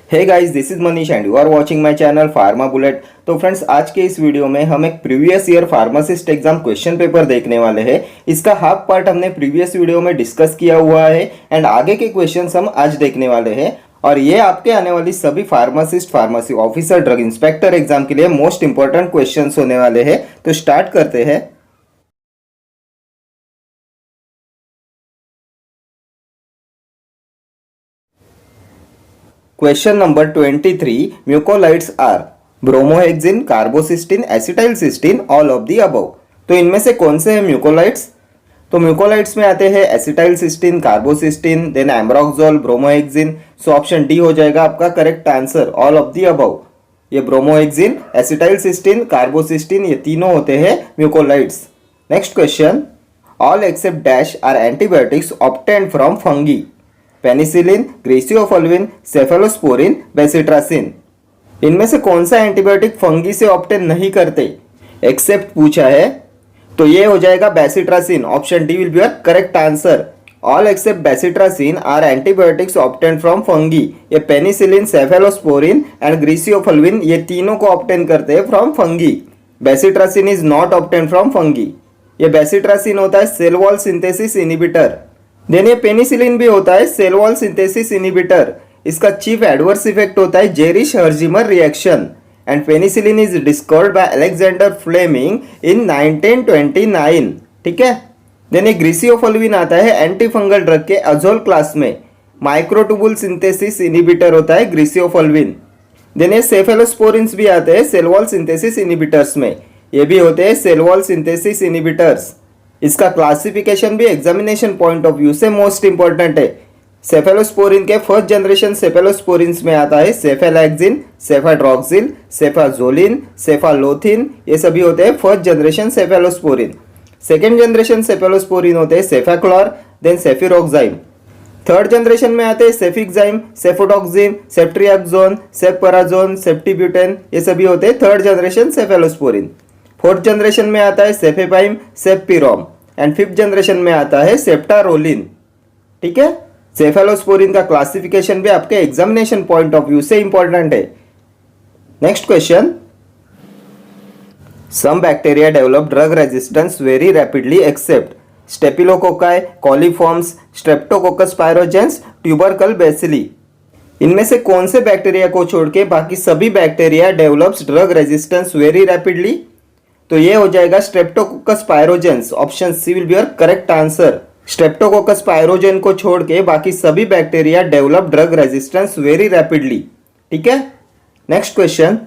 Hey guys, this is Manish and you are watching my channel pharma bullet. तो friends, आज के इस video में हम एक previous year pharmacist exam question paper देखने वाले हैं। इसका हाफ पार्ट हमने प्रीवियस वीडियो में डिस्कस किया हुआ है एंड आगे के क्वेश्चंस हम आज देखने वाले हैं। और ये आपके आने वाली सभी pharmacist, pharmacy officer, drug inspector exam के लिए मोस्ट इंपॉर्टेंट क्वेश्चंस होने वाले हैं। तो स्टार्ट करते हैं। Question number 23, mucolytics are bromhexine, carbocisteine, acetylcysteine, all of the above. तो इनमें से कौन से हैं म्यूकोलाइट्स? तो म्यूकोलाइट्स में आते हैं acetylcysteine, carbocisteine, then ambroxol, bromhexine. So option D हो जाएगा आपका correct answer, all of the above. ये ब्रोमोहेक्सिन, एसिटाइलसिस्टीन, कार्बोसिस्टीन, ये तीनों होते हैं mucolytics. Next question, all except dash are antibiotics obtained from fungi. Penicillin, griseofulvin, cephalosporin, bacitracin. इनमें से कौन सा एंटीबायोटिक फंगी से ऑब्टेन नहीं करते? एक्सेप्ट पूछा है, तो ये हो जाएगा bacitracin. Option D will be your correct answer. All except bacitracin are antibiotics obtain from fungi. ये पेनिसिलिन, सेफेलोस्पोरिन एंड ग्रेसियोफोल्विन, ये तीनों को ऑब्टेन करते हैं from fungi. Bacitracin is not obtain from fungi. ये बेसिट्रासिन होता है cell wall synthesis inhibitor. Then ये पेनिसिलिन भी होता है सेल वॉल सिंथेसिस इनिबिटर। इसका चीफ एडवर्स इफेक्ट होता है Jarisch Herxheimer reaction and penicillin is discovered by Alexander Fleming इन 1929। ठीक है। देन ये ग्रेसियोफोल्विन आता है एंटी फंगल ड्रग के अजोल क्लास में। माइक्रोटूबुल सिंथेसिस इनिबिटर होता है ग्रेसियोफोल्विन। देन ये सेफेलोस्पोरिन्स भी आते हैं सेल वॉल सिंथेसिस इनिबिटर्स में। ये भी होते हैं सेल वॉल सिंथेसिस इनिबिटर्स। इसका क्लासिफिकेशन भी एग्जामिनेशन पॉइंट ऑफ व्यू से मोस्ट इंपॉर्टेंट है। सेफेलोस्पोरिन के फर्स्ट जनरेशन सेफेलोस्पोरिन्स में आता है सेफेलैक्सिन, सेफाड्रॉक्सिल, सेफाजोलिन, सेफालोथिन, ये सभी होते हैं first generation cephalosporin. Second generation cephalosporin होते हैं सेफाक्लोर, देन सेफिरोक्साइम। थर्ड जनरेशन में आते हैं सेफिक्साइम, सेफोडॉक्सिन, सेफ्ट्रियाक्सोन, सेफपराजोन, सेफ्टिब्यूटेन, ये सभी होते हैं third generation cephalosporin. Fourth generation में आता है सेफेपाइम, सेफपिरोम एंड फिफ्थ जनरेशन में आता है सेप्टारोलिन। ठीक है। सेफेलोस्पोरिन का क्लासिफिकेशन भी आपके एग्जामिनेशन पॉइंट ऑफ व्यू से इंपॉर्टेंट है। Next question, some bacteria develop drug resistance very rapidly except staphylococci, coliforms, streptococcus pyogenes, tubercle bacilli. इनमें से कौन से बैक्टीरिया को छोड़ के बाकी सभी bacteria develops drug resistance very rapidly? तो ये हो जाएगा streptococcus pyogenes. Option C will be your correct answer. Streptococcus pyogen को छोड़ के बाकी सभी bacteria develop drug resistance very rapidly. ठीक है। नेक्स्ट क्वेश्चन,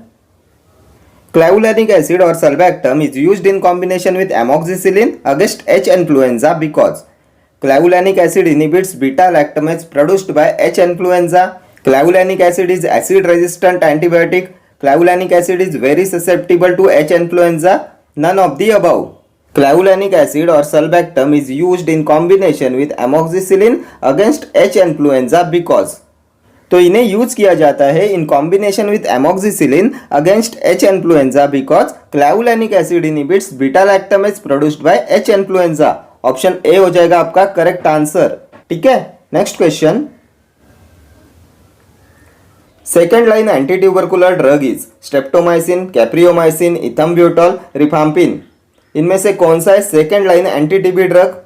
क्लावुलानिक एसिड और sulbactam is used in combination with amoxicillin against H influenza because clavulanic acid inhibits beta lactamase produced by H influenza. Clavulanic acid is acid resistant antibiotic. Clavulanic acid is very susceptible to H influenza. None of the above. Clavulanic acid or sulbactam is used in combination with amoxicillin against H influenza because, तो इन्हें use किया जाता है in combination with amoxicillin against H influenza because clavulanic acid inhibits beta lactamase produced by H influenza. Option A हो जाएगा आपका correct answer. ठीक है। Next question, second line anti tubercular drug is streptomycin, capreomycin, ethambutol, rifampin. इनमें से कौन सा है second line anti TB drug?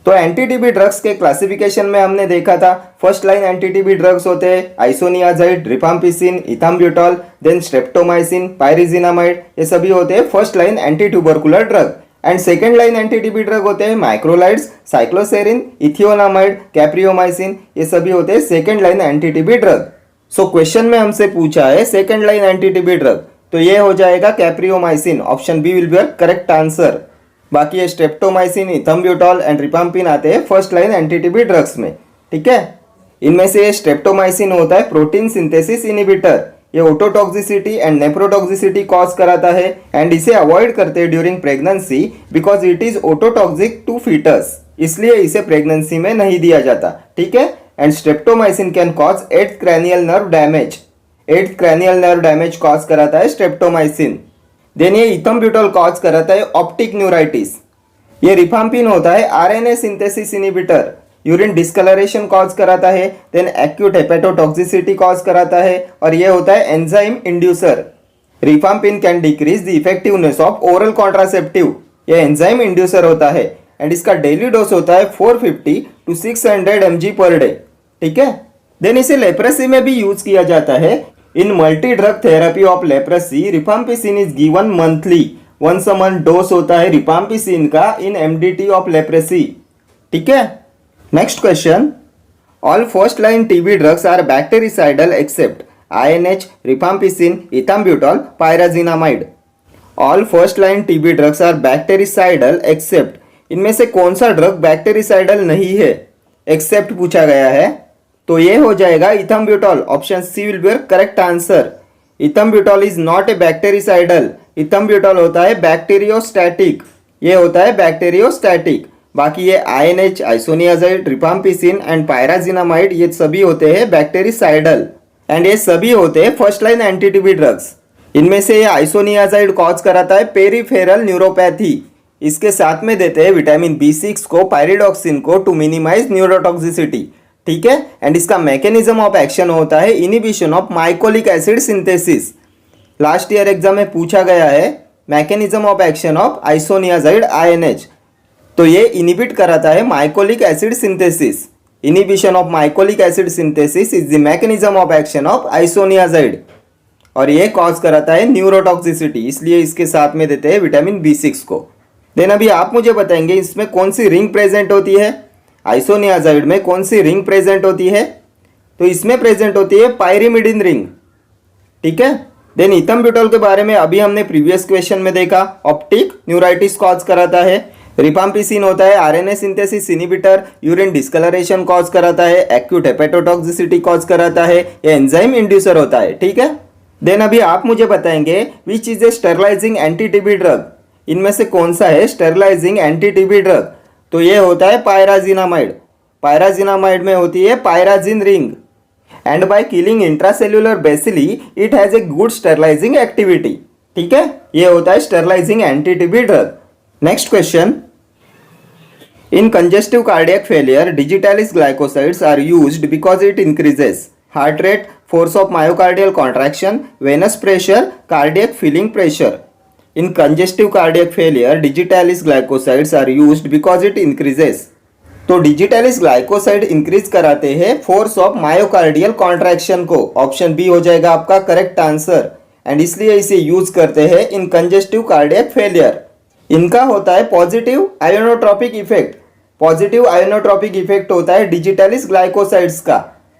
तो एंटी टीबी ड्रग्स के क्लासिफिकेशन में हमने देखा था first line anti TB drugs होते हैं आइसोनियाजाइड, रिफाम्पिसिन, इथम्ब्यूटॉल, देन स्ट्रेप्टोमाइसिन, पायरिजिनामाइड, ये सभी होते हैं first line anti tubercular drug. And second line anti TB drug होते हैं माइक्रोलाइड्स, साइक्लोसेरिन, इथियोनामाइड, कैप्रियोमाइसिन, ये सभी होते हैं second line anti TB drug. So question में हमसे पूछा है second line anti TB drug, तो ये हो जाएगा capreomycin. Option B will be your correct answer. बाकी ये स्ट्रेप्टोमाइसिन, इथम्ब्यूटॉल एंड रिफाम्पिन आते हैं first line anti TB drugs में। ठीक है। इनमें से ये स्ट्रेप्टोमाइसिन होता है प्रोटीन सिंथेसिस इनिबिटर। ये ओटोटॉक्सिसिटी एंड नेफ्रोटॉक्सिसिटी कॉज कराता है एंड इसे अवॉइड करते हैं during pregnancy because it is ototoxic to foetus, इसलिए इसे प्रेगनेंसी में नहीं दिया जाता। ठीक है। And streptomycin can cause eighth cranial nerve damage. Eighth cranial nerve damage cause कराता है स्ट्रेप्टोमाइसिन। देन ये इथम्ब्यूटॉल कॉज कराता है ऑप्टिक न्यूराइटिस। ये रिफाम्पिन होता है RNA synthesis inhibitor. Urine discolouration cause कराता है, देन एक्यूट हेपेटोटॉक्सिसिटी कॉज कराता है, और ये होता है enzyme inducer. रिफाम्पिन can decrease the effectiveness of oral contraceptive, ये एंजाइम इंड्यूसर होता है, एंड इसका डेली डोज होता है 450 to 600 mg पर डे। ठीक है, देन इसे लेप्रेसी में भी यूज किया जाता है। In multi drug therapy of leprosy rifampicin is given monthly, once a month dose होता है रिफाम्पिसिन का इन एमडीटी ऑफ लेप्रेसी। ठीक है, next question, all first line TB drugs are bactericidal except INH, rifampicin, ethambutol, pyrazinamide। All first line TB drugs are bactericidal except, इनमें से कौन सा drug बैक्टेरिसाइडल नहीं है, एक्सेप्ट पूछा गया है, तो ये हो जाएगा ethambutol. Option C will be your correct answer. Ethambutol is not a bactericidal, ethambutol होता है बैक्टीरियोस्टैटिक, ये होता है बैक्टीरियोस्टैटिक। बाकी ये INH, isoniazid, rifampicin and pyrazinamide ये सभी होते हैं बैक्टेरिसाइडल, एंड ये सभी होते हैं first line anti TB drugs. इनमें से ये आइसोनियाजाइड कॉज कराता है पेरिफेरल न्यूरोपैथी, इसके साथ में देते हैं विटामिन B6 को, पायरिडॉक्सिन को, टू मिनिमाइज न्यूरोटॉक्सिसिटी। ठीक है, एंड इसका मैकेनिज्म ऑफ एक्शन होता है inhibition of mycolic acid synthesis. Last year exam में पूछा गया है mechanism of action of isoniazid INH, तो ये इनिबिट कराता है mycolic acid synthesis. Inhibition of mycolic acid synthesis is the mechanism of action of isoniazid, और ये कॉज कराता है न्यूरोटॉक्सिसिटी, इसलिए इसके साथ में देते हैं विटामिन B6 को। देन अभी आप मुझे बताएंगे इसमें कौन सी रिंग प्रेजेंट होती है, आइसोनियाजाइड में कौन सी रिंग प्रेजेंट होती है, तो इसमें प्रेजेंट होती है पायरिमिडिन रिंग। ठीक है, देन इथम्ब्यूटॉल के बारे में अभी हमने प्रीवियस क्वेश्चन में देखा, ऑप्टिक न्यूराइटिस कॉज कराता है। रिफाम्पिसिन होता है RNA synthesis inhibitor, urine discolouration cause कराता है, एक्यूट हेपेटोटॉक्सिसिटी कॉज कराता है, ये एंजाइम इंड्यूसर होता है। ठीक है, देन अभी आप मुझे बताएंगे which is a sterilising anti TB drug, इनमें से कौन सा है स्टेरलाइजिंग एंटी टीबी ड्रग, तो ये होता है पायराजिनामाइड। पायराजिनामाइड में होती है pyrazine ring, and by killing intracellular bacilli it has a good sterilising activity. ठीक है, ये होता है sterilising anti TB drug. Next question, in congestive cardiac failure digitalis glycosides are used because it increases heart rate, force of myocardial contraction, venous pressure, cardiac filling pressure। In congestive cardiac failure digitalis glycosides are used because it increases, तो digitalis glycoside increase कराते हैं force of myocardial contraction को। Option B हो जाएगा आपका correct answer, and इसलिए इसे use करते हैं इन कंजेस्टिव कार्डियक फेलियर। इनका होता है पॉजिटिव आयोनोट्रोपिक इफेक्ट, पॉजिटिव आयोनोट्रोपिक इफेक्ट होता है डिजिटालिस ग्लाइकोसाइड्स का,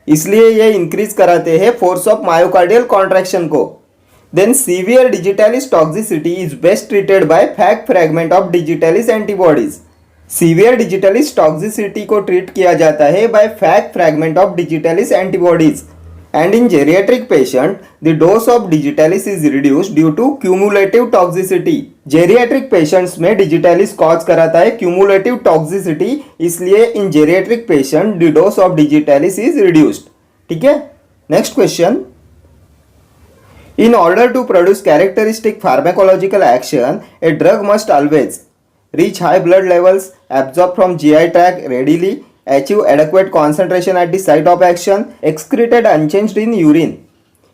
इसलिए ये इंक्रीज कराते हैं फोर्स ऑफ मायोकार्डियल कॉन्ट्रैक्शन को। Then severe digitalis toxicity is best treated by Fab fragment of digitalis antibodies. Severe digitalis toxicity को ट्रीट किया जाता है by Fab fragment of digitalis antibodies, and in geriatric patient the dose of digitalis is reduced due to cumulative toxicity। Geriatric patients में digitalis cause कराता है cumulative toxicity, इसलिए in geriatric patient the dose of digitalis is reduced. ठीक है, next question, in order to produce characteristic pharmacological action a drug must always reach high blood levels, absorb from GI tract readily, achieve adequate concentration at the site of action, excreted unchanged in urine।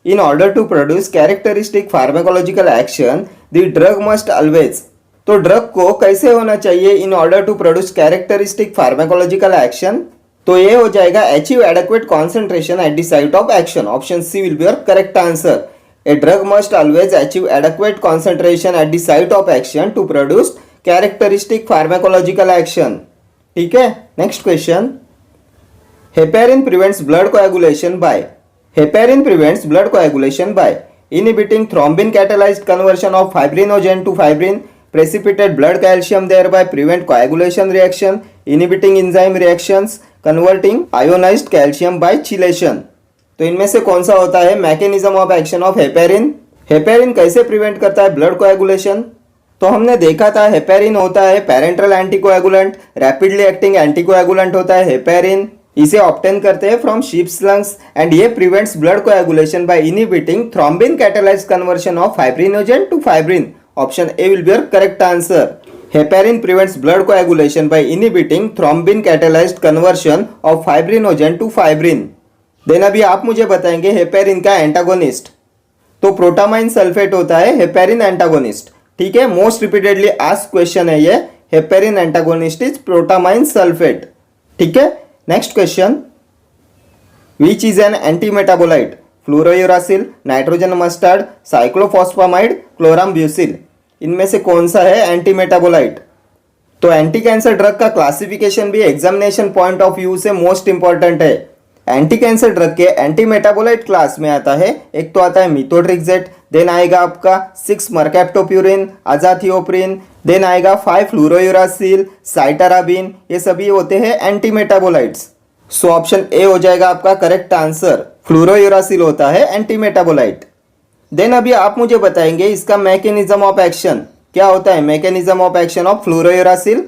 In order to produce characteristic pharmacological action, the drug must always, तो drug को कैसे होना चाहिए in order to produce characteristic pharmacological action, तो ये हो जाएगा achieve adequate concentration at the site of action. Option C will be your correct answer. A drug must always achieve adequate concentration at the site of action to produce characteristic pharmacological action. ठीक है, next question, heparin prevents blood coagulation by, heparin prevents blood coagulation by inhibiting thrombin catalyzed conversion of fibrinogen to fibrin, precipitate blood calcium thereby prevent coagulation reaction, inhibiting enzyme reactions, converting ionized calcium by chelation। तो इनमें से कौन सा होता है mechanism of action of heparin. Heparin कैसे prevent करता है ब्लड कोएगुलेशन, तो हमने देखा था हेपेरिन होता है parenteral anticoagulant, rapidly acting anticoagulant होता है हेपेरिन, इसे ऑब्टेन करते हैं फ्रॉम शीप्स लंग्स, एंड ये prevents blood coagulation by inhibiting thrombin catalysed conversion of fibrinogen to fibrin. Option A will be your correct answer. Heparin prevents blood coagulation by inhibiting thrombin catalyzed conversion of fibrinogen to fibrin. Then अभी आप मुझे बताएंगे heparin का antagonist. तो protamine sulphate होता है heparin antagonist. ठीक है, मोस्ट रिपीटेडली आस्क्ड क्वेश्चन है ये। Heparin antagonist is protamine sulphate. ठीक है, next question, which is an anti metabolite? Fluorouracil, nitrogen mustard, cyclophosphamide, chlorambucil. इनमें से कौन सा है एंटी मेटाबोलाइट? तो एंटी कैंसर ड्रग का क्लासिफिकेशन भी एग्जामिनेशन पॉइंट ऑफ व्यू से मोस्ट इंपॉर्टेंट है। एंटी कैंसर ड्रग के एंटी मेटाबोलाइट क्लास में आता है, एक तो आता है मिथोट्रिक्सेट, देन आएगा आपका 6 मर्कैप्टोप्यूरिन, अजाथियोप्रिन, देन आएगा 5 फ्लोरोयूरासिल, साइटाराबिन। ये सभी होते हैं anti metabolites. So option A हो जाएगा आपका करेक्ट आंसर। फ्लोरोयूरासिल होता है एंटी मेटाबोलाइट। देन अभी आप मुझे बताएंगे इसका मैकेनिज्म ऑफ एक्शन क्या होता है। Mechanism of action of fluorouracil,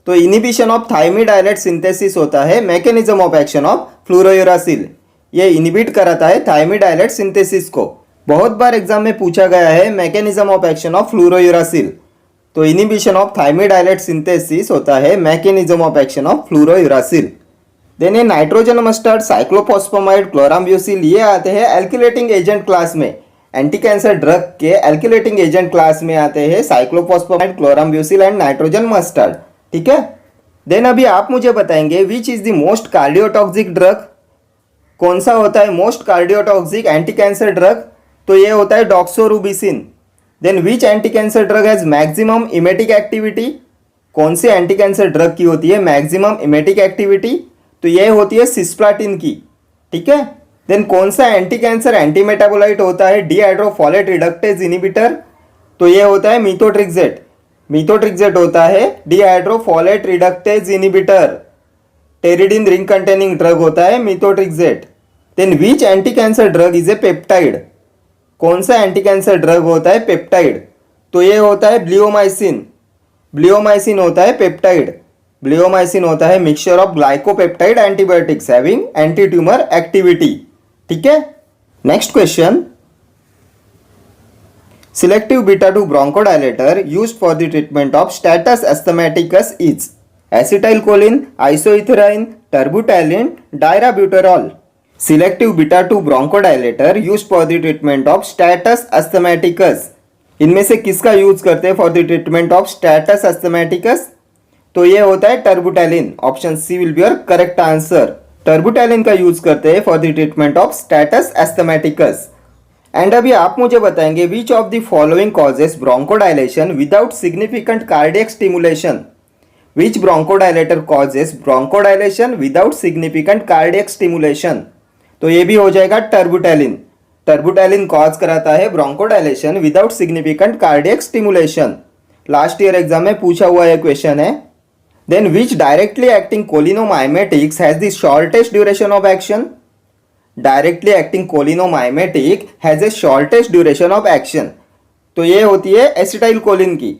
तो inhibition of thymidylate synthesis होता है मैकेनिज्म ऑफ एक्शन ऑफ फ्लोरोयूरासिल। ये इनिबिट कराता है थायमिड आइलेट सिंथेसिस को। बहुत बार एग्जाम में पूछा गया है mechanism of action of fluorouracil. तो inhibition of thymidylate synthesis होता है mechanism of action of fluorouracil. Then ये नाइट्रोजन मस्टर्ड, साइक्लोफॉस्फामाइड, क्लोराम्ब्यूसिल ये आते हैं एल्किलेटिंग एजेंट क्लास में। एंटी कैंसर ड्रग के एल्किलेटिंग एजेंट क्लास में आते हैं cyclophosphamide, chlorambucil and nitrogen mustard. ठीक है, देन अभी आप मुझे बताएंगे which is the most cardiotoxic drug? कौन सा होता है most cardiotoxic anti cancer drug? तो ये होता है doxorubicin. Then which anti cancer drug has maximum emetic activity? कौन सी एंटी कैंसर ड्रग की होती है मैक्सिमम इमेटिक एक्टिविटी? तो ये होती है सिस्प्लाटिन की। ठीक है, देन कौन सा एंटी कैंसर एंटी मेटाबोलाइट होता है डीहाइड्रोफोलेट रिडक्टेज इनिबिटर? तो ये होता है मिथोट्रिक्सेट। मिथोट्रिक्सेट होता है dihydrofolate reductase inhibitor. Pteridine ring containing drug होता है methotrexate. Then which anti cancer drug is a peptide? कौन सा एंटी कैंसर ड्रग होता है पेप्टाइड? तो ये होता है ब्लियोमाइसिन। ब्लियोमाइसिन होता है पेप्टाइड। ब्लियोमाइसिन होता है mixture of glycopeptide antibiotics having anti tumour activity. ठीक है, next question, selective beta 2 bronchodilator used for the treatment of status asthmaticus is acetylcholine, isoethyrene, terbutaline, dirabuterol. Selective beta 2 bronchodilator used for the treatment of status asthmaticus. इनमें से किसका use करते हैं for the treatment of status asthmaticus? तो ये होता है terbutaline. Option C will be your correct answer. Terbutaline का यूज करते हैं for the treatment of status asthmaticus. And अभी आप मुझे बताएंगे which of the following causes bronchodilation without significant cardiac stimulation? Which bronchodilator causes bronchodilation without significant cardiac stimulation? तो ये भी हो जाएगा टर्बुटैलिन। टर्बुटैलिन कॉज कराता है bronchodilation without significant cardiac stimulation. Last year exam में पूछा हुआ यह क्वेश्चन है। Then which directly acting cholinomimetics has the shortest duration of action? Directly acting cholinomimetic has a shortest duration of action. तो ये होती है एसिटाइलकोलिन की।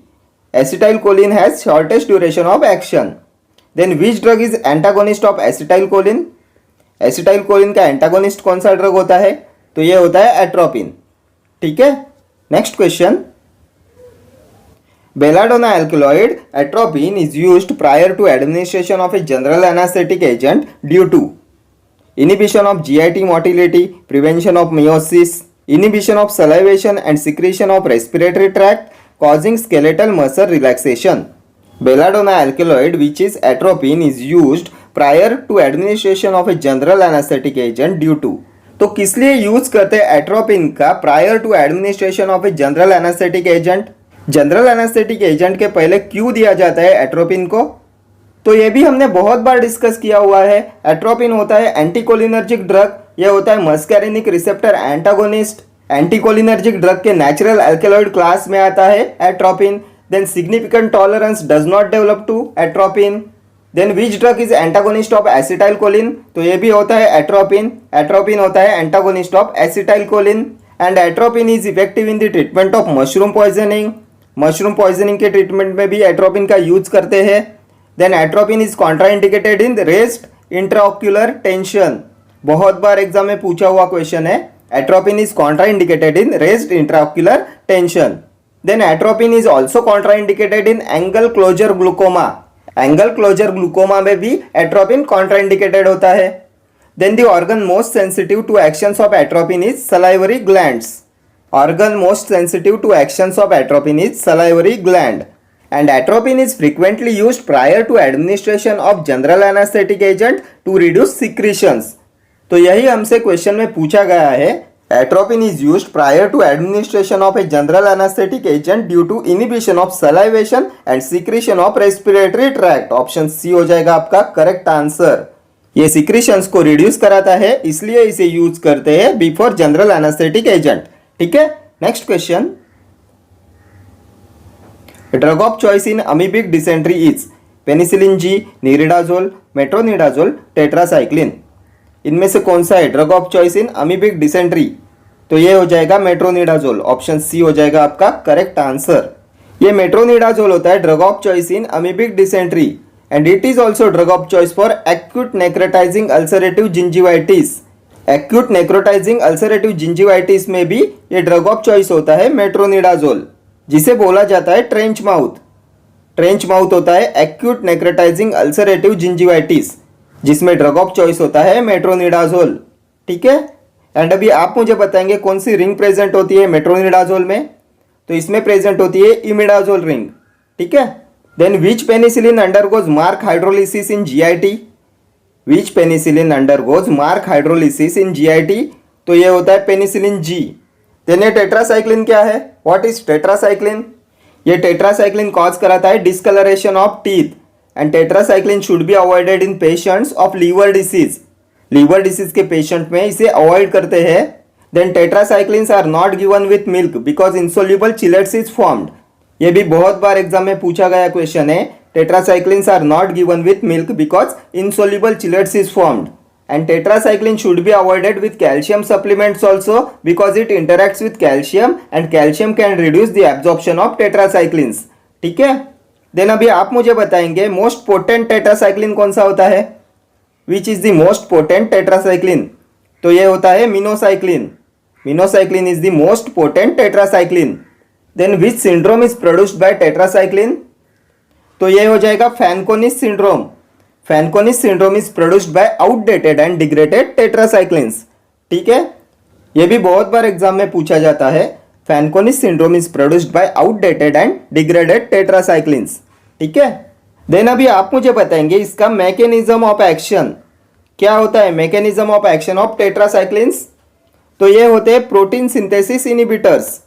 Acetylcholine has shortest duration of action. Then which drug is antagonist of acetylcholine? Acetylcholine का antagonist कौन सा ड्रग होता है? तो ये होता है एट्रोपिन। ठीक है, next question, belladonna alkaloid atropine is used prior to administration of a general anesthetic agent due to inhibition of GIT motility, prevention of meiosis, inhibition of salivation and secretion of respiratory tract, causing skeletal muscle relaxation. Belladonna alkaloid, which is atropine, is used prior to administration of a general anesthetic agent due to. तो किस लिए use करते हैं atropine का prior to administration of a general anaesthetic agent? General anaesthetic agent के पहले क्यों दिया जाता है एट्रोपिन को? तो ये भी हमने बहुत बार डिस्कस किया हुआ है। एट्रोपिन होता है एंटीकोलिनर्जिक ड्रग। ये होता है muscarinic receptor antagonist. Anticholinergic drug के नेचुरल एल्केलॉइड क्लास में आता है atropine. Then significant tolerance does not develop to atropine. Then which drug is antagonist of acetylcholine? तो ये भी होता है एट्रोपिन। एट्रोपिन होता है antagonist of acetylcholine. And atropine is effective in the treatment of mushroom poisoning. Mushroom poisoning के treatment में भी एट्रोपिन का यूज करते हैं। Then atropine is contraindicated in raised intraocular tension. बहुत बार एग्जाम में पूछा हुआ क्वेश्चन है। Atropine is contraindicated in raised intraocular tension. Then atropine is also contraindicated in angle closure glaucoma. Angle closure glaucoma में भी एट्रोपिन कॉन्ट्राइंडिकेटेड होता है। Then the organ most sensitive to actions of atropine is salivary glands. Organ most sensitive to actions of atropine is salivary gland. And atropine is frequently used prior to administration of general anesthetic agent to reduce secretions. तो यही हमसे question में पूछा गया है। Atropine is used prior to administration of a general anesthetic agent due to inhibition of salivation and secretion of respiratory tract. Option C हो जाएगा आपका करेक्ट आंसर। ये सिक्रीशंस को रिड्यूस कराता है, इसलिए इसे यूज करते हैं बिफोर जनरल एनेस्थेटिक एजेंट। ठीक है, next question. Drug of choice in amoebic dysentery is penicillin G, niridazole, metronidazole, tetracycline. इनमें से कौन सा है drug of choice in amoebic dysentery? तो ये हो जाएगा मेट्रोनिडाजोल। ऑप्शन सी हो जाएगा आपका करेक्ट आंसर। ये मेट्रोनिडाजोल होता है drug of choice in amoebic dysentery and it is also drug of choice for acute necrotizing ulcerative gingivitis. Acute necrotizing ulcerative gingivitis में भी ये ड्रग ऑफ चॉइस होता है मेट्रोनिडाजोल, जिसे बोला जाता है ट्रेंच माउथ। ट्रेंच माउथ होता है एक्यूट नेक्रोटाइजिंग अल्सरेटिव जिंजिवाइटिस, जिसमें ड्रग ऑफ चॉइस होता है मेट्रोनिडाजोल। ठीक है, एंड अभी आप मुझे बताएंगे कौन सी रिंग प्रेजेंट होती है मेट्रोनिडाजोल में? तो इसमें प्रेजेंट होती है इमिडाजोल रिंग। ठीक है, then which penicillin undergoes marked hydrolysis in GIT? Which penicillin undergoes marked hydrolysis in GIT? तो ये होता है पेनिसिलिन जी। देन ये टेट्रासाइक्लिन क्या है? What is tetracycline? ये टेट्रासाइक्लिन कॉज कराता है discolouration of teeth and tetracycline should be avoided in patients of liver disease. Liver disease के पेशेंट में इसे अवॉइड करते हैं। Then tetracyclines are not given with milk because insoluble chelates is formed. ये भी बहुत बार एग्जाम में पूछा गया क्वेश्चन है। Tetracyclines are not given with milk because insoluble chilates is formed. And tetracycline should be avoided with calcium supplements also because it interacts with calcium and calcium can reduce the absorption of tetracyclines. ठीक है, then अभी आप मुझे बताएंगे most potent tetracycline कौन सा होता है? Which is the most potent tetracycline? तो ये होता है minocycline. Minocycline is the most potent tetracycline. Then which syndrome is produced by tetracycline? तो ये हो जाएगा Fanconi's syndrome. Fanconi's syndrome is produced by outdated and degraded tetracyclines. ठीक है, ये भी बहुत बार एग्जाम में पूछा जाता है। Fanconi's syndrome is produced by outdated and degraded tetracyclines. ठीक है, देन अभी आप मुझे बताएंगे इसका मैकेनिज्म ऑफ एक्शन क्या होता है? Mechanism of action of tetracyclines, तो ये होते हैं protein synthesis inhibitors.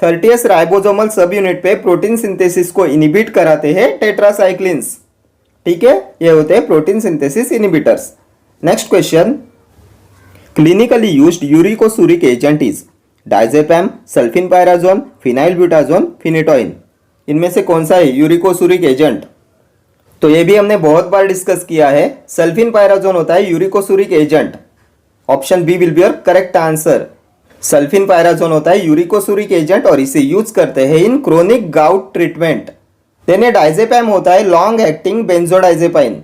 30th ribosomal subunit पे प्रोटीन सिंथेसिस को इनिबिट कराते हैं टेट्रासाइक्लिन्स। ठीक है, ये होते हैं protein synthesis inhibitors. Next question, clinically used uricosuric agent is diazepam, sulfinpyrazone, phenylbutazone, phenytoin. इनमें से कौन सा है यूरिकोसूरिक एजेंट? तो ये भी हमने बहुत बार डिस्कस किया है। सल्फिनपायराजोन होता है uricosuric agent. Option B will be your correct answer. Sulfinpyrazone होता है यूरिकोसूरिक एजेंट और इसे यूज करते हैं in chronic gout treatment. Then diazepam होता है लॉन्ग एक्टिंग बेंजोडाइजेपाइन।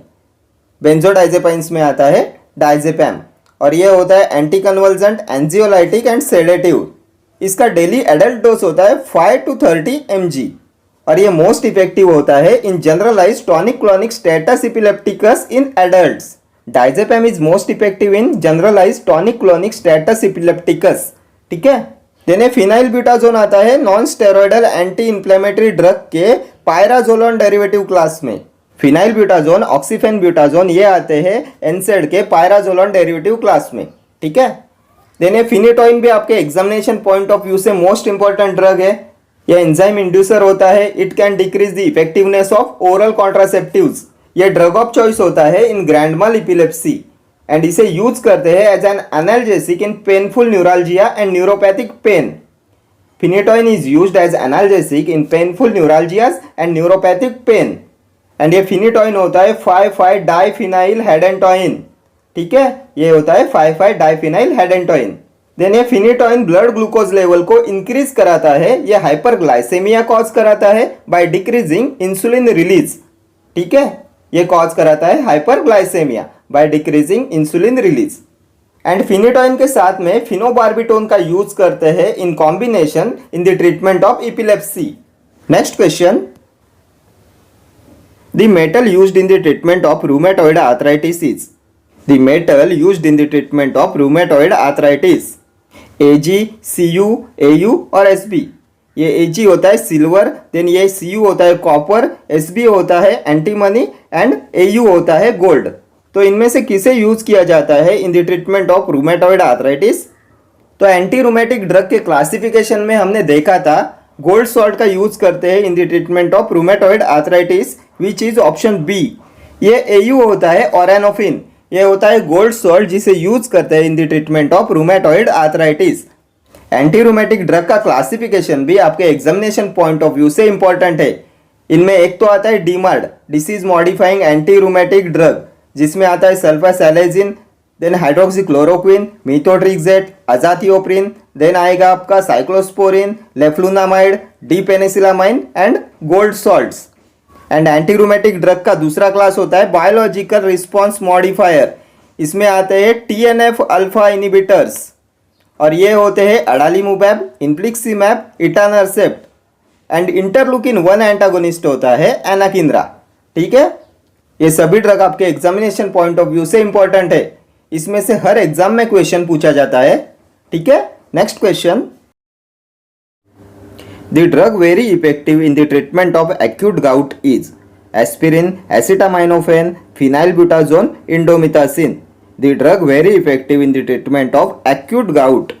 बेंजोडाइजेपाइंस में आता है डायजेपैम और ये होता है anti convulsant, anxiolytic and sedative. इसका डेली एडल्ट डोज होता है 5 to 30 mg और ये मोस्ट इफेक्टिव होता है in generalised tonic clonic status epilepticus in adults. Diazepam is most effective in generalised tonic clonic status epilepticus. ठीक है, देन फिनाइलब्यूटाजोन आता है non steroidal anti inflammatory drug के पायराजोलोन डेरिवेटिव क्लास में। फिनाइलब्यूटाजोन, ऑक्सीफेनब्यूटाजोन ये आते हैं एनसेड के पायराजोलोन डेरिवेटिव क्लास में। ठीक है, देन फिनिटोइन भी आपके एग्जामिनेशन पॉइंट ऑफ व्यू से मोस्ट इंपॉर्टेंट ड्रग है। यह एंजाइम इंड्यूसर होता है। It can decrease the effectiveness of oral contraceptives. यह ड्रग ऑफ चॉइस होता है in grand mal epilepsy and इसे यूज करते हैं as an analgesic in painful neuralgia and neuropathic pain. Phenytoin is used as analgesic in painful neuralgias and neuropathic pain and ये phenytoin होता है five five diphenyl hydantoin. ठीक है, ये होता है 5,5-डाइफिनाइल हेडेंटोइन। देन ये फिनिटोइन ब्लड ग्लूकोज लेवल को इंक्रीज कराता है। ये हाइपरग्लाइसेमिया कॉज कराता है बाय डिक्रीजिंग इंसुलिन रिलीज। ठीक है, ये कॉज कराता है hyperglycaemia by decreasing insulin release. And phenytoin के साथ में फिनोबार्बिटोन का यूज करते हैं in combination in the treatment of epilepsy. Next question, the metal used in the treatment of rheumatoid arthritis is, the metal used in the treatment of rheumatoid arthritis, Ag, Cu, Au और Sb। ये Ag होता है silver, then ये Cu होता है copper, Sb होता है antimony and Au होता है गोल्ड। तो इनमें से किसे यूज किया जाता है इन the treatment of rheumatoid arthritis? तो एंटी रूमेटिक ड्रग के क्लासिफिकेशन में हमने देखा था गोल्ड सॉल्ट का यूज करते हैं in the treatment of rheumatoid arthritis, which is option B. ये Au होता है ऑरेनोफिन, ये होता है गोल्ड सॉल्ट जिसे यूज करते हैं in the treatment of rheumatoid arthritis. Anti rheumatic drug का क्लासिफिकेशन भी आपके एग्जामिनेशन पॉइंट ऑफ व्यू से इंपॉर्टेंट है। इनमें एक तो आता है DMARD, disease modifying anti rheumatic drug, जिसमें आता है sulfasalazine, then hydroxychloroquine, methotrexate, azathioprine, then आएगा आपका cyclosporine, leflunomide, D penicillamine and gold salts. And anti rheumatic drug का दूसरा क्लास होता है बायोलॉजिकल रिस्पॉन्स मॉडिफायर, इसमें आते हैं TNF अल्फा इनिबिटर्स और ये होते हैं अडालीमुमैब, इन्फ्लिक्सीमैब, इटानरसेप्ट एंड इंटरलूकिन 1 एंटागोनिस्ट होता है एनाकिंद्रा। ठीक है, ये सभी ड्रग आपके एग्जामिनेशन पॉइंट ऑफ व्यू से इंपॉर्टेंट है, इसमें से हर एग्जाम में क्वेश्चन पूछा जाता है। ठीक है, next question, the drug very effective in the treatment of acute gout is aspirin, acetaminophen, phenylbutazone, indomethacin. The drug very effective in the treatment of acute gout.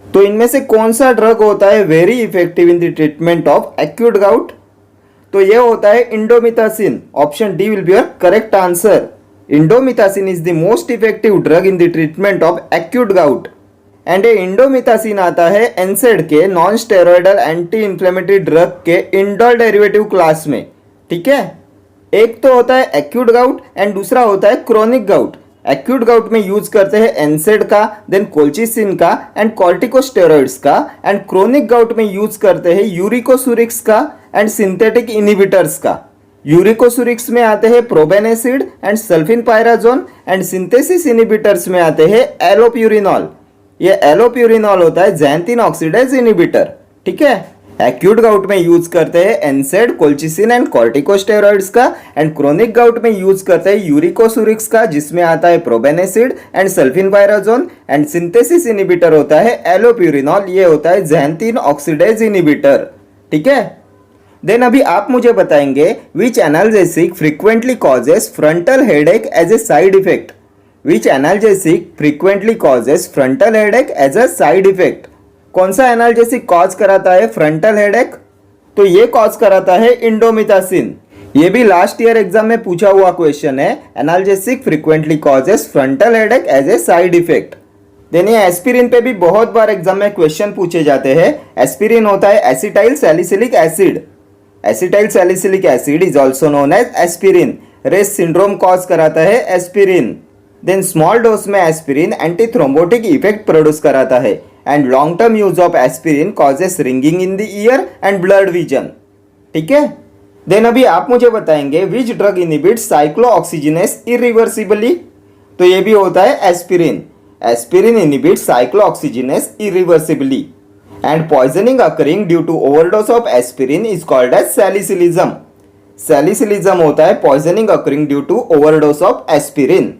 तो इनमें से कौन सा ड्रग होता है very effective in the treatment of acute gout? तो ये होता है indomethacin. Option D will be your correct answer. Indomethacin is the most effective drug in the treatment of acute gout. And ये इंडोमिथासिन आता है एनसेड के non steroidal anti inflammatory drug के indole derivative class में। ठीक है, एक तो होता है एक्यूट गाउट एंड दूसरा होता है क्रोनिक गाउट। एक्यूट गाउट में यूज करते हैं एनसेड का, देन कोल्चिसिन का एंड कॉर्टिकोस्टेरॉइड्स का, एंड क्रोनिक गाउट में यूज करते हैं यूरिकोसुरिक्स का एंड सिंथेटिक इनिबिटर्स का। यूरिकोसुरिक्स में आते हैं probenecid and sulfinpyrazone and synthesis inhibitors में आते हैं एलोप्यूरिनॉल। ये एलोप्यूरिनॉल होता है ज़ैंथिन ऑक्सीडेज इनिबिटर। ठीक है, एक्यूट गाउट में यूज करते हैं एनसेड, कोल्चिसिन एंड कॉर्टिकोस्टेरॉइड्स का, एंड क्रोनिक गाउट में यूज करते हैं यूरिकोसुरिक्स का, जिसमें आता है probenecid and sulfinpyrazone, and synthesis inhibitor होता है एलोप्यूरिनॉल, ये होता है ज़ैंथिन ऑक्सीडेज इनिबिटर। ठीक है, देन अभी आप मुझे बताएंगे which analgesic frequently causes frontal headache as a side effect. Which analgesic frequently causes frontal headache as a side effect? कौन सा एनाल्जेसिक कॉज कराता है फ्रंटल हेडेक? तो ये कॉज कराता है इंडोमिथासिन। ये भी लास्ट ईयर एग्जाम में पूछा हुआ क्वेश्चन है, analgesic frequently causes frontal headache as a side effect. Then ये एस्पिरिन पे भी बहुत बार एग्जाम में क्वेश्चन पूछे जाते हैं। एस्पिरिन होता है acetyl salicylic acid. Acetyl salicylic acid is also known as aspirin. Reye's syndrome cause कराता है एस्पिरिन। देन स्मॉल डोज में aspirin anti thrombotic effect produce कराता है, and long term use of aspirin causes ringing in the ear and blurred vision. ठीक है, then अभी आप मुझे बताएंगे which drug inhibits cyclooxygenase irreversibly? तो ये भी होता है aspirin. Aspirin inhibits cyclooxygenase irreversibly, and poisoning occurring due to overdose of aspirin is called as salicylism. Salicylism होता है poisoning occurring due to overdose of aspirin.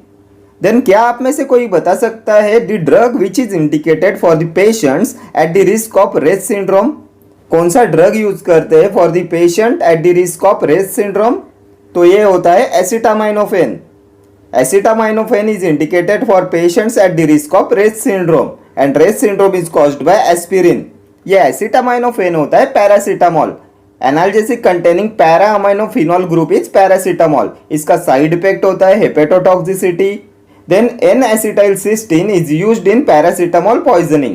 Then क्या आप में से कोई बता सकता है the drug which is indicated for the patients at the risk of Reye's syndrome? कौन सा ड्रग यूज करते हैं for the patient at the risk of Reye's syndrome? तो ये होता है acetaminophen. Acetaminophen is indicated for patients at the risk of Reye's syndrome, and Reye's syndrome is caused by aspirin. ये एसिटामाइनोफेन होता है paracetamol. Analgesic containing para aminophenol group is paracetamol. इसका side effect होता है hepatotoxicity. Then N-acetylcysteine is used in paracetamol poisoning.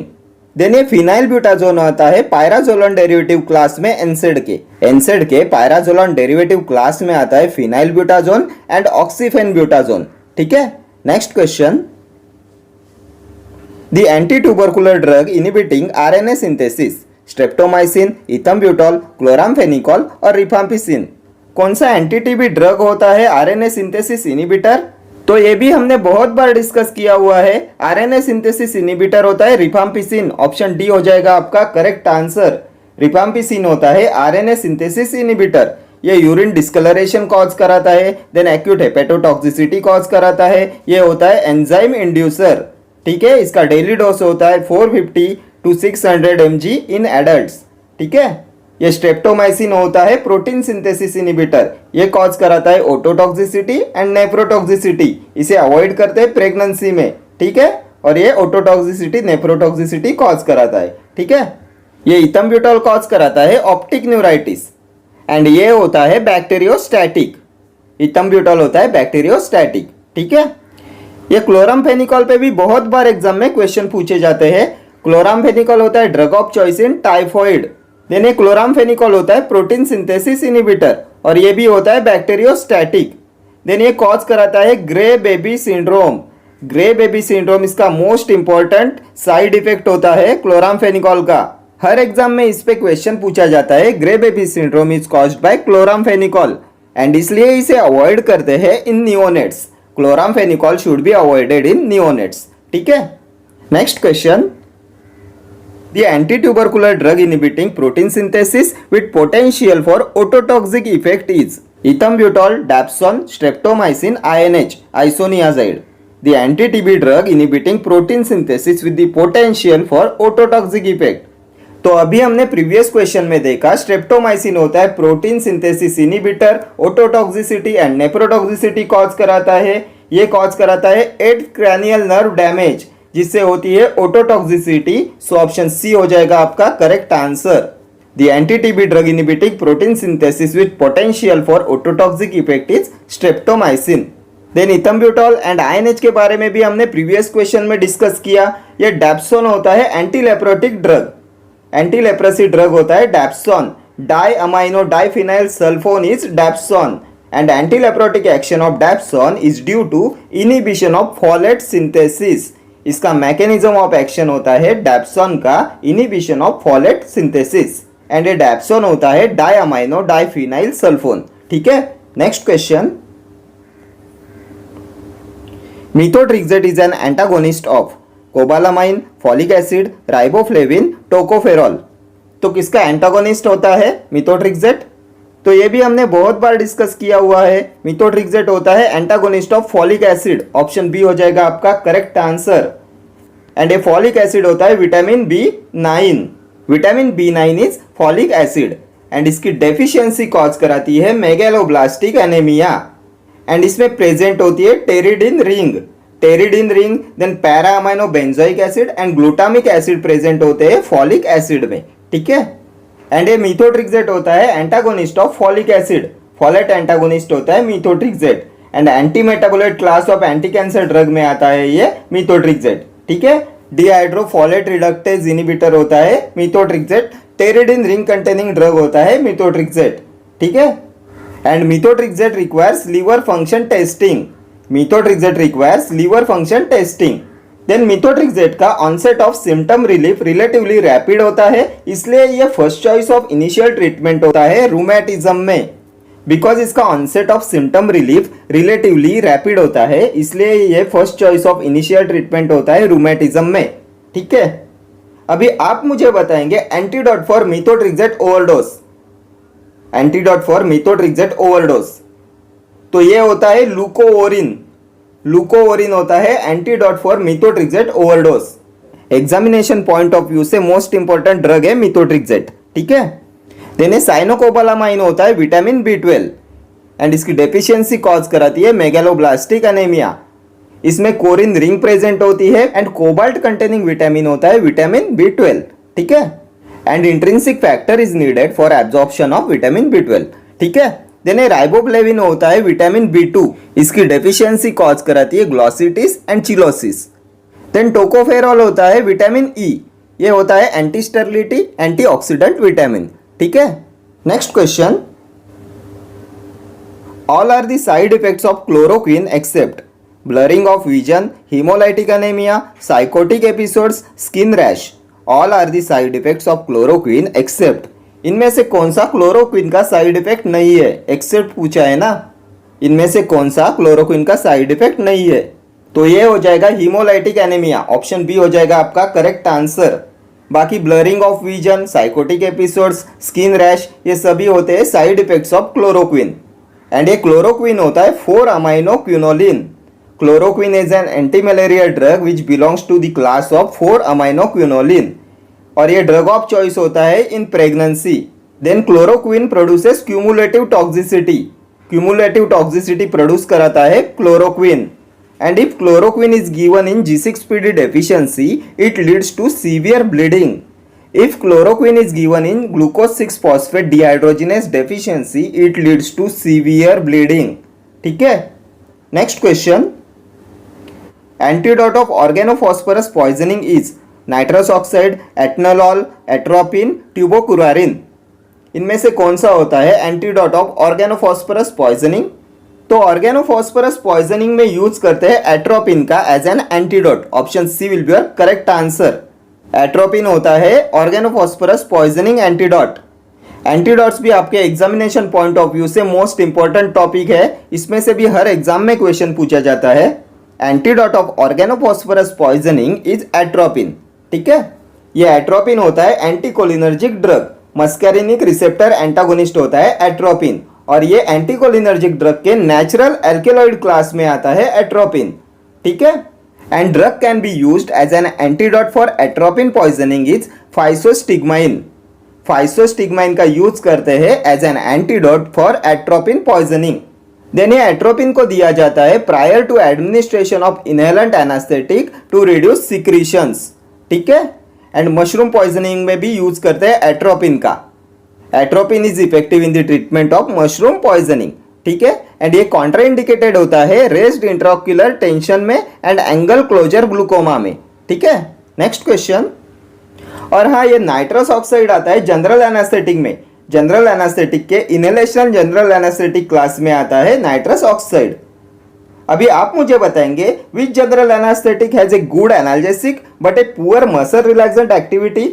Then ये phenyl butazone आता है पायराजोलोन derivative class में एनसेड के पायराजोलोन डेरिवेटिव क्लास में आता है phenyl butazone and oxyphen butazone. ठीक है, next question, the anti tubercular drug inhibiting RNA synthesis, streptomycin, ethambutol, chloramphenicol और रिफाम्पिसिन। कौन सा एंटी टीबी ड्रग होता है RNA सिंथेसिस इनिबिटर? तो ये भी हमने बहुत बार डिस्कस किया हुआ है। आरएनए सिंथेसिस इनहिबिटर होता है रिफाम्पिसिन, ऑप्शन डी हो जाएगा आपका करेक्ट आंसर। रिफाम्पिसिन होता है आरएनए सिंथेसिस इनहिबिटर। ये यूरिन डिस्कलरेशन कॉज कराता है, देन एक्यूट हेपेटोटॉक्सिसिटी कॉज कराता है। ये होता है एंजाइम इंड्यूसर। ठीक है, इसका डेली डोज होता है 450 to 600 mg इन एडल्ट्स। ठीक है, ये स्ट्रेप्टोमाइसिन होता है प्रोटीन सिंथेसिस इनहिबिटर। ये कॉज कराता है ओटोटॉक्सिसिटी एंड नेफ्रोटॉक्सिसिटी। इसे अवॉइड करते हैं प्रेगनेंसी में। ठीक है, और ये ओटोटॉक्सिसिटी नेफ्रोटॉक्सिसिटी कॉज कराता है। ठीक है, ये इथम्ब्यूटॉल कॉज कराता है ऑप्टिक न्यूराइटिस एंड ये होता है बैक्टीरियोस्टैटिक। इथम्ब्यूटॉल होता है बैक्टीरियोस्टैटिक। ठीक है, ये क्लोरामफेनिकॉल पे भी बहुत बार एग्जाम में क्वेश्चन पूछे जाते हैं। क्लोरामफेनिकॉल होता है drug of choice in typhoid. Then ये क्लोरामफेनिकॉल होता है प्रोटीन सिंथेसिस इनहिबिटर और ये भी होता है बैक्टीरियोस्टैटिक। देन ये कॉज कराता है grey baby syndrome. Grey baby syndrome इसका मोस्ट इंपॉर्टेंट साइड इफेक्ट होता है क्लोरामफेनिकॉल का। हर एग्जाम में इस पे क्वेश्चन पूछा जाता है। Grey baby syndrome is caused by chloramphenicol and इसलिए इसे अवॉइड करते हैं in neonates. Chloramphenicol should be avoided in neonates. ठीक है, next question. The anti-tubercular drug inhibiting protein synthesis with potential for ototoxic effect is ethambutol, dapsone, streptomycin, INH, isoniazid. The anti-TB drug inhibiting protein synthesis with the potential for ototoxic effect. तो अभी हमने previous question में देखा streptomycin होता है protein synthesis inhibitor, ototoxicity and nephrotoxicity cause कराता है। ये कॉज कराता है 8th क्रैनियल नर्व डैमेज जिससे होती है ओटोटॉक्सिसिटी। सो ऑप्शन सी हो जाएगा आपका correct answer. The anti TB drug inhibiting protein synthesis with potential for ototoxic effect is streptomycin. Then ethambutol and INH के बारे में भी हमने प्रीवियस क्वेश्चन में डिस्कस किया। ये डैप्सोन होता है anti leprotic drug. Anti leprosy drug होता है dapsone. Di amino diphenyl sulfone is dapsone and anti leprotic action of dapsone is due to inhibition of folate synthesis. इसका मैकेनिज्म ऑफ एक्शन होता है dapsone का inhibition of folate synthesis and ये dapsone होता है diamino diphenyl sulfone. ठीक है, next question. Methotrexate is an antagonist of cobalamin, folic acid, riboflavin, tocopherol. तो किसका एंटागोनिस्ट होता है मिथोट्रिक्सेट? तो ये भी हमने बहुत बार डिस्कस किया हुआ है। मिथोट्रिक्सेट होता है antagonist of folic acid, option B हो जाएगा आपका करेक्ट आंसर। एंड ये फॉलिक एसिड होता है vitamin B9। Vitamin B9 is folic acid and इसकी डेफिशिएंसी कॉज कराती है मेगैलोब्लास्टिक एनीमिया एंड इसमें प्रेजेंट होती है pteridine ring. Pteridine ring, then para amino benzoic acid and glutamic acid present होते हैं फॉलिक एसिड में। ठीक है, एंड ये मिथोट्रिक्सेट होता है antagonist of folic acid. Folate antagonist होता है methotrexate and anti metabolite class of anti cancer drug में आता है ये मिथोट्रिक्सेट। ठीक है, डिहाइड्रोफॉलेट रिडक्टेज इनहिबिटर होता है methotrexate. Pteridine ring containing drug होता है मिथोट्रिक्सेट। ठीक है, and methotrexate requires liver function testing. Methotrexate requires liver function testing. Then methotrexate का onset of symptom relief relatively rapid होता है, इसलिए ये first choice of initial treatment होता है रूमेटिज्म में। बिकॉज इसका onset of symptom relief relatively rapid होता है, इसलिए ये first choice of initial treatment होता है रूमेटिज्म में। ठीक है, अभी आप मुझे बताएंगे antidote for methotrexate overdose. Antidote for methotrexate overdose तो ये होता है लुकोओरिन। लुकोओरिन होता है antidote for methotrexate overdose. Examination point of view से मोस्ट इंपॉर्टेंट ड्रग है मिथोट्रिक्सेट। ठीक है, देन साइनोकोबालामाइन होता है विटामिन B12 एंड इसकी डेफिशिएंसी कॉज कराती है मेगैलोब्लास्टिक एनीमिया। इसमें कोरिन रिंग प्रेजेंट होती है एंड कोबाल्ट कंटेनिंग विटामिन होता है विटामिन B12। ठीक है, and intrinsic factor is needed for absorption of vitamin B12। ठीक है, देन राइबोफ्लेविन होता है विटामिन B2। इसकी डेफिशिएंसी कॉज कराती है ग्लॉसिटिस एंड चिलोसिस। देन टोकोफेरॉल होता है विटामिन E। ये होता है एंटी स्टेरिलिटी एंटीऑक्सीडेंट विटामिन। ठीक है, next question. All are the side effects of chloroquine except blurring of vision, hemolytic anemia, psychotic episodes, skin rash. All are the side effects of chloroquine except. इनमें से कौन सा chloroquine का side effect नहीं है? Accept पूछा है ना, इनमें से कौन सा क्लोरोक्विन का साइड इफेक्ट नहीं है? तो ये हो जाएगा हीमोलाइटिक एनीमिया, ऑप्शन बी हो जाएगा आपका करेक्ट आंसर। बाकी blurring of vision, psychotic episodes, skin rash, ये सभी होते हैं side effects of chloroquine. And ये क्लोरोक्विन होता है four aminoquinoline. Chloroquine is an anti malaria drug which belongs to the class of four aminoquinoline और ये ड्रग ऑफ चॉइस होता है in pregnancy. Then chloroquine produces cumulative toxicity, cumulative toxicity produce कराता है chloroquine. And if chloroquine is given in G6PD deficiency, it leads to severe bleeding. If chloroquine is given in glucose 6-phosphate dehydrogenase deficiency, it leads to severe bleeding. ठीक है? Next question. Antidote of organophosphorus poisoning is nitrous oxide, ethanol, atropine, tubocurarine. इनमें से कौन सा होता है antidote of organophosphorus poisoning? तो organophosphorus poisoning में यूज करते हैं एट्रोपिन का as an antidote, option C will be your correct answer. Atropine होता है ऑर्गेनोफॉस्फोरस पॉइजनिंग एंटीडोट। एंटीडोट्स भी आपके एग्जामिनेशन पॉइंट ऑफ व्यू से मोस्ट इंपॉर्टेंट टॉपिक है, इसमें से भी हर एग्जाम में क्वेश्चन पूछा जाता है। Antidote of organophosphorus poisoning is atropine. ठीक है, ये एट्रोपिन होता है anticholinergic drug, muscarinic receptor antagonist होता है एट्रोपिन और ये एंटीकोलिनर्जिक ड्रग के नेचुरल एल्केलॉइड क्लास में आता है एट्रोपिन। ठीक है, and drug can be used as an antidote for atropine poisoning is physostigmine. Physostigmine का यूज करते हैं as an antidote for atropine poisoning. Then ये एट्रोपिन को दिया जाता है prior to administration of inhalant anaesthetic to reduce secretions. ठीक है, एंड मशरूम पॉइजनिंग में भी यूज करते हैं एट्रोपिन का। Atropine is effective in the treatment of mushroom poisoning. ठीक है, एंड ये कॉन्ट्राइंडिकेटेड होता है रेज्ड इंट्राओक्युलर टेंशन में एंड एंगल क्लोजर ग्लूकोमा में। ठीक है, नेक्स्ट क्वेश्चन। और हाँ, ये नाइट्रस ऑक्साइड आता है जनरल एनास्थेटिक में। जनरल एनास्थेटिक के इनहेलेशन जनरल एनास्थेटिक क्लास में आता है नाइट्रस ऑक्साइड। अभी आप मुझे बताएंगे which general anaesthetic has a good analgesic but a poor muscle relaxant activity.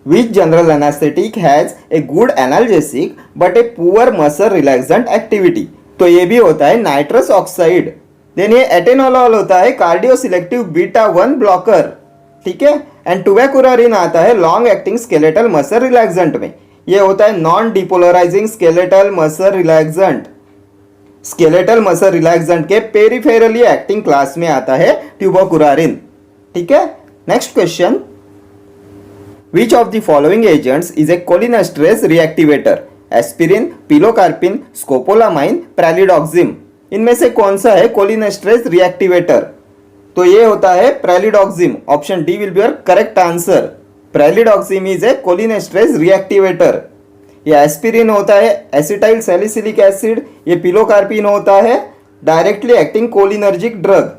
Which general anesthetic has a good analgesic but a poor muscle relaxant activity? तो ये भी होता है नाइट्रस ऑक्साइड। देन ये एटेनोलॉल होता है कार्डियो सिलेक्टिव बीटा 1 ब्लॉकर। ठीक है, एंड टुबेकुरारिन आता है long acting skeletal muscle relaxant में। ये होता है non depolarising skeletal muscle relaxant. Skeletal muscle relaxant के पेरिफेरली एक्टिंग क्लास में आता है ट्यूबोकुरारिन। ठीक है, next question. Which of the following agents is a cholinesterase reactivator? Aspirin, pilocarpine, scopolamine, pralidoxim। इनमें से कौन सा है कोलिनेस्ट्रेज रिएक्टिवेटर? तो ये होता है pralidoxim, option D will be your correct answer. pralidoxim is a cholinesterase reactivator. ये एस्पिरिन होता है एसिटाइल सैलिसिलिक एसिड, ये पिलोकार्पिन होता है directly acting cholinergic drug.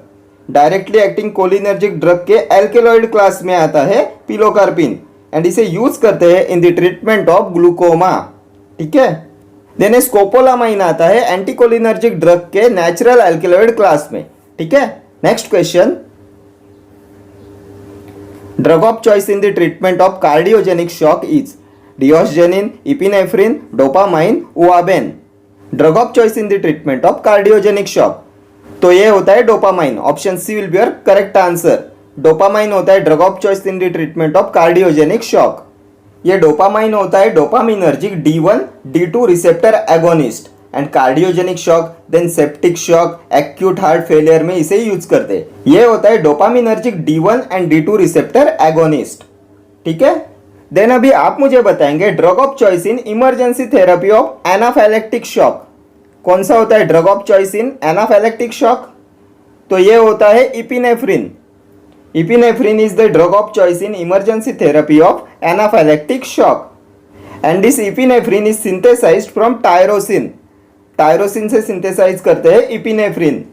Directly acting cholinergic drug के एल्केलॉइड क्लास में आता है पिलोकार्पिन एंड इसे यूज करते हैं in the treatment of glaucoma. ठीक है, देन स्कोपोलामाइन आता है एंटीकोलिनर्जिक ड्रग के नेचुरल एल्केलॉइड क्लास में। ठीक है, next question. Drug of choice in the treatment of cardiogenic shock is diosgenin, epinephrine, dopamine, ouabain. Drug of choice in the treatment of cardiogenic shock, तो ये होता है dopamine, option C will be your correct answer. Dopamine होता है drug of choice in the treatment of cardiogenic shock. ये dopamine होता है dopaminergic D1 D2 receptor agonist and cardiogenic shock then septic shock acute heart failure में इसे use करते हैं। ये होता है dopaminergic D1 and D2 receptor agonist. ठीक है, देन अभी आप मुझे बताएंगे drug of choice in emergency therapy of anaphylactic shock. कौन सा होता है drug of choice in anaphylactic shock? तो ये होता है epinephrine. Epinephrine is the drug of choice in emergency therapy of anaphylactic shock. And this epinephrine is synthesized from tyrosin. Tyrosine से synthesize करते हैं इपिनेफ्रिन।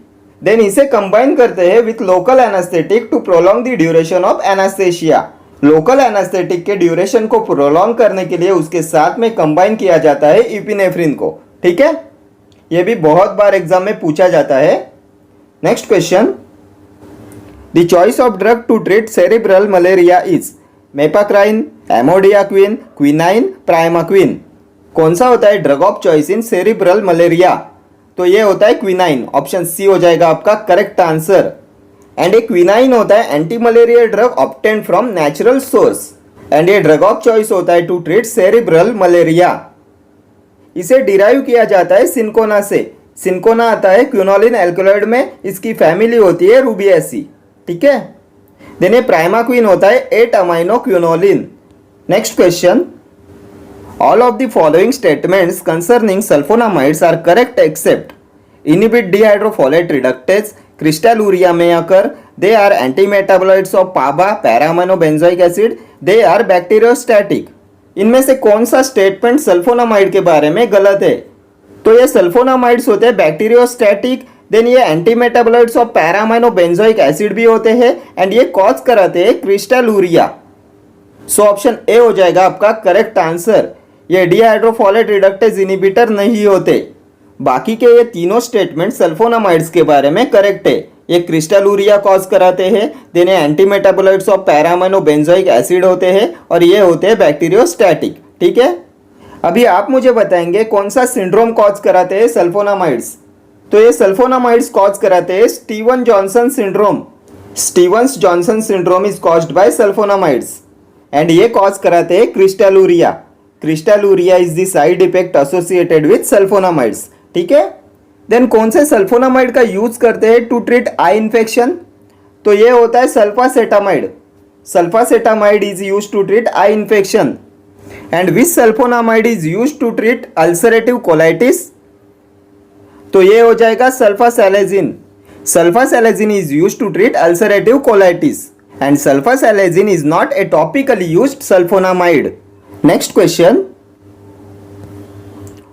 देन इसे कंबाइन करते हैं with local anaesthetic to prolong the duration of anaesthesia. Local anaesthetic के duration को prolong करने के लिए उसके साथ में कंबाइन किया जाता है इपिनेफ्रिन को। ठीक है, ये भी बहुत बार एग्जाम में पूछा जाता है। Next question. The choice of drug to treat cerebral malaria is mepacrine, amodiaquine, quinine, primaquine. कौन सा होता है drug of choice in cerebral malaria? तो ये होता है क्विनाइन, ऑप्शन सी हो जाएगा आपका करेक्ट आंसर। एंड ये क्विनाइन होता है anti malaria drug obtain from natural source and ये ड्रग ऑफ चॉइस होता है टू ट्रीट सेरिब्रल मलेरिया। इसे डिराइव किया जाता है सिंकोना से। सिंकोना आता है क्विनोलिन एल्कोलॉइड में, इसकी फैमिली होती है रूबिएसी। ठीक है, देन ये प्राइमाक्विन होता है 8 amino quinoline. Next question, all of the following statements concerning sulfonamides are correct except inhibit dihydrofolate reductase, crystalluria में occur, they are antimetabolites of PABA para aminobenzoic acid, they are bacteriostatic. इनमें से कौन सा statement sulphonamide के बारे में गलत है? तो ये सल्फोनामाइड्स होते हैं बैक्टीरियोस्टैटिक, देन ये एंटीमेटाबोलाइट्स ऑफ पैरामाइनोबेंजोइक एसिड भी होते हैं एंड ये कॉज कराते हैं क्रिस्टलूरिया। सो ऑप्शन ए हो जाएगा आपका करेक्ट आंसर। ये डिहाइड्रोफोलेट रिडक्टेज इनहिबिटर नहीं होते। बाकी के ये तीनों स्टेटमेंट सल्फोनामाइड्स के बारे में करेक्ट है। ये क्रिस्टलूरिया कॉज कराते हैं, देन ये एंटीमेटाबोलाइट्स ऑफ पैरामाइनोबेंजोइक एसिड होते हैं और ये होते हैं बैक्टीरियोस्टैटिक। ठीक है, अभी आप मुझे बताएंगे कौन सा सिंड्रोम कॉज कराते हैं सल्फोनामाइड्स। तो ये सल्फोनामाइड्स कॉज कराते हैं Steven Johnson syndrome. Stevens Johnson syndrome is caused by sulfonamides and ये कॉज कराते हैं crystalluria. Crystalluria is the side effect associated with sulfonamides. ठीक है, देन कौन से सल्फोनामाइड का यूज करते हैं टू ट्रीट आई इन्फेक्शन? तो ये होता है sulfacetamide. Sulfacetamide is use to treat eye infection and which sulfonamide is use to treat ulcerative colitis? तो ये हो जाएगा sulfasalazine. Sulfasalazine is use to treat ulcerative colitis and sulfasalazine is not a topically used sulfonamide. Next question,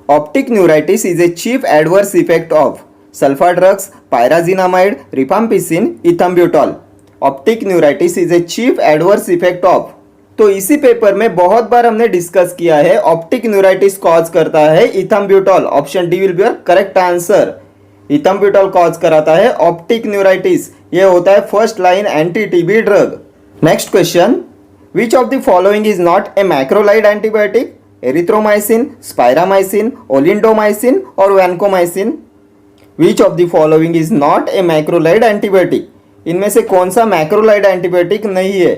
Optic neuritis is a chief adverse effect of sulfa drugs, pyrazinamide, rifampicin, ethambutol. Optic neuritis is a chief adverse effect of। तो इसी paper में बहुत बार हमने discuss किया है optic neuritis cause करता है ethambutol. Option D will be your correct answer. Ethambutol cause कराता है ऑप्टिक न्यूराइटिस। ये होता है first line anti TB drug. Next question, which of the following is not a macrolide antibiotic? Erythromycin, spiramycin, oleandomycin और vancomycin. Which of the following is not a macrolide antibiotic? इनमें से कौन सा macrolide antibiotic नहीं है?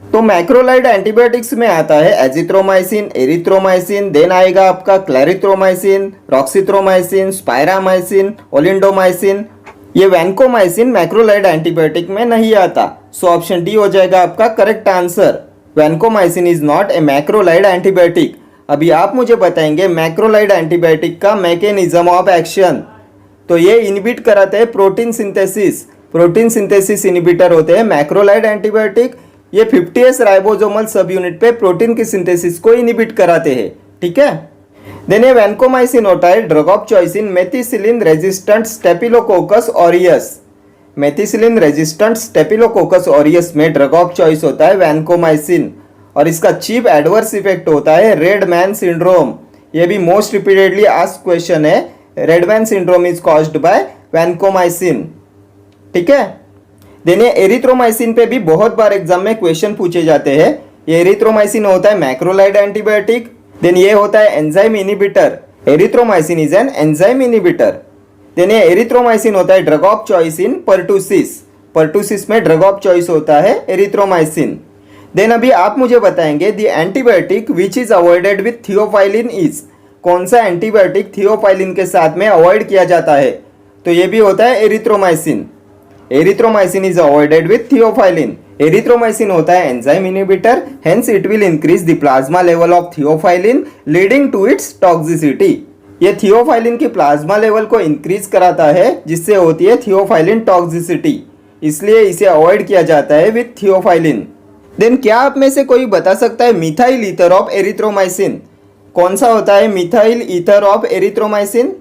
तो macrolide antibiotics में आता है एजिथ्रोमाइसिन, एरिथ्रोमाइसिन, देन आएगा आपका क्लैरिथ्रोमाइसिन, रॉक्सिथ्रोमाइसिन, स्पायरामाइसिन, ओलिंडोमाइसिन। ये वैनकोमाइसिन मैक्रोलाइड एंटीबायोटिक में नहीं आता। सो ऑप्शन डी हो जाएगा आपका correct answer. Vancomycin is not a macrolide antibiotic. अभी आप मुझे बताएंगे मैक्रोलाइड एंटीबायोटिक का मैकेनिज्म ऑफ एक्शन। तो ये इनहिबिट कराते हैं protein synthesis. Protein synthesis inhibitor होते हैं मैक्रोलाइड एंटीबायोटिक। ये 50S राइबोसोमल सब यूनिट पे प्रोटीन की सिंथेसिस को इनहिबिट कराते हैं। ठीक है, देन ये वैनकोमाइसिन होता है drug of choice in methicillin resistant staphylococcus aureus. Methicillin resistant staphylococcus aureus में ड्रग ऑफ चॉइस होता है वैनकोमाइसिन और इसका चीफ एडवर्स इफेक्ट होता है रेड मैन सिंड्रोम। ये भी मोस्ट रिपीटेडली आस्क्ड क्वेश्चन है। Red man syndrome is caused bye vancomycin. ठीक है, देन ये एरिथ्रोमाइसिन पे भी बहुत बार एग्जाम में क्वेश्चन पूछे जाते हैं। ये एरिथ्रोमाइसिन होता है मैक्रोलाइड एंटीबायोटिक। देन ये होता है enzyme inhibitor. Erythromycin is an enzyme inhibitor. Then ये एरिथ्रोमाइसिन होता है drug of choice in pertussis. Pertussis में ड्रग ऑफ चॉइस होता है एरिथ्रोमाइसिन। देन अभी आप मुझे बताएंगे the antibiotic which is avoided with theophylline is. कौन सा एंटीबायोटिक थियोफाइलिन के साथ में अवॉइड किया जाता है? तो ये भी होता है erythromycin. Erythromycin is avoided with theophylline. Erythromycin होता है enzyme inhibitor, hence it will increase the plasma level of theophylline leading to its toxicity. ये थियोफाइलिन की प्लाज्मा लेवल को इंक्रीज कराता है जिससे होती है थियोफाइलिन टॉक्सिसिटी, इसलिए इसे अवॉइड किया जाता है विथ थियोफाइलिन। देन क्या आप में से कोई बता सकता है मिथाइल ईथर ऑफ एरिथ्रोमाइसिन? कौन सा होता है मिथाइल ईथर ऑफ एरिथ्रोमाइसिन?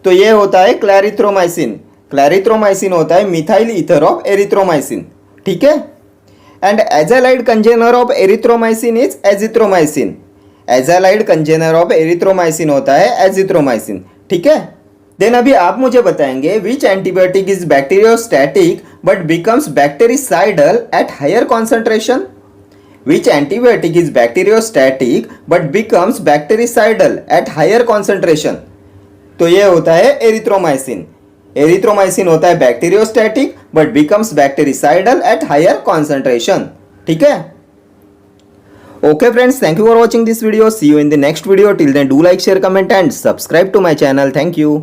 तो ये होता है क्लैरिथ्रोमाइसिन। क्लैरिथ्रोमाइसिन होता है मिथाइल ईथर ऑफ एरिथ्रोमाइसिन। ठीक है, and azalide congener of erythromycin is azithromycin. Azalide congener of erythromycin होता है एजिथ्रोमाइसिन। ठीक है, देन अभी आप मुझे बताएंगे which antibiotic is bacteriostatic but becomes bactericidal at higher concentration? Which antibiotic is bacteriostatic but becomes bactericidal at higher concentration? तो ये होता है एरिथ्रोमाइसिन। एरिथ्रोमाइसिन होता है bacteriostatic but becomes bactericidal at higher concentration. ठीक है। Okay friends, thank you for watching this video. See you in the next video. Till then, do like, share, comment and subscribe to my channel. Thank you.